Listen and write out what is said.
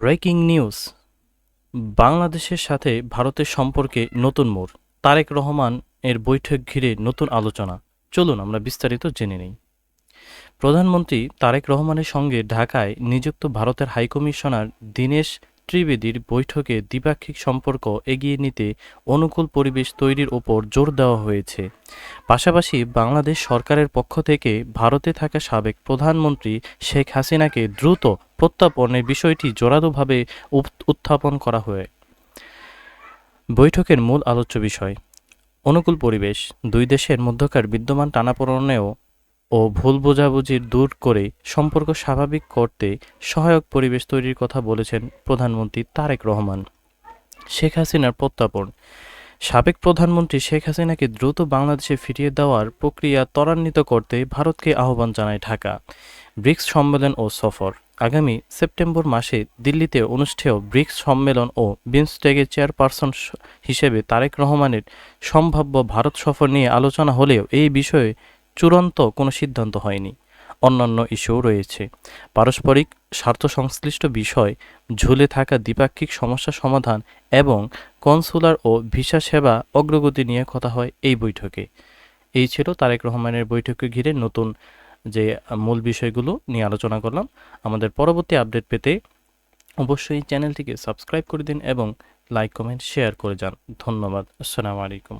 Breaking news. বাংলাদেশের সাথে ভারতের সম্পর্কে নতুন মোড়। তারেক রহমান এর বৈঠক ঘিরে নতুন আলোচনা। চলুন আমরা বিস্তারিত জেনে নেই। প্রধানমন্ত্রী তারেক রহমানের সঙ্গে ঢাকায় নিযুক্ত ভারতের হাইকমিশনার দীনেশ ত্রিবেদীর বৈঠকে দ্বিপাক্ষিক সম্পর্ক এগিয়ে নিতে অনুকূল পরিবেশ তৈরির ওপর জোর দেওয়া হয়েছে। পাশাপাশি বাংলাদেশ সরকারের পক্ষ থেকে ভারতে থাকা সাবেক প্রধানমন্ত্রী শেখ হাসিনাকে দ্রুত প্রত্যর্পণের বিষয়টি জোরালোভাবে উত্থাপন করা হয়। বৈঠকের মূল আলোচ্য বিষয় অনুকূল পরিবেশ। দুই দেশের মধ্যকার বিদ্যমান টানাপোড়েনেও ও ভুল বোঝাবুঝি দূর করে সম্পর্ক স্বাভাবিক করতে সহায়ক পরিবেশ তৈরির কথা বলেছেন প্রধানমন্ত্রী তারেক রহমান। শেখ হাসিনার প্রত্যর্পণ। সাবেক প্রধানমন্ত্রী শেখ হাসিনাকে দ্রুত বাংলাদেশে ফিরিয়ে দেওয়ার প্রক্রিয়া ত্বরান্বিত করতে ভারতকে আহ্বান জানায় ঢাকা। ব্রিক্স সম্মেলন ও সফর। আগামী সেপ্টেম্বর মাসে দিল্লিতে অনুষ্ঠেয় ব্রিক্স সম্মেলন ও বিমস্টেকের চেয়ারপারসন হিসেবে তারেক রহমানের সম্ভাব্য ভারত সফর নিয়ে আলোচনা হলেও এই বিষয়ে চূড়ান্ত কোনো সিদ্ধান্ত হয়নি। অন্যান্য ইস্যুও রয়েছে। পারস্পরিক স্বার্থসংশ্লিষ্ট বিষয়, ঝুলে থাকা দ্বিপাক্ষিক সমস্যা সমাধান এবং কনসুলার ও ভিসা সেবা অগ্রগতি নিয়ে কথা হয় এই বৈঠকে। এই ছিল তারেক রহমানের বৈঠককে ঘিরে নতুন যে মূল বিষয়গুলো নিয়ে আলোচনা করলাম। আমাদের পরবর্তী আপডেট পেতে অবশ্যই চ্যানেলটিকে সাবস্ক্রাইব করে দিন এবং লাইক, কমেন্ট, শেয়ার করে যান। ধন্যবাদ। আসসালামু আলাইকুম।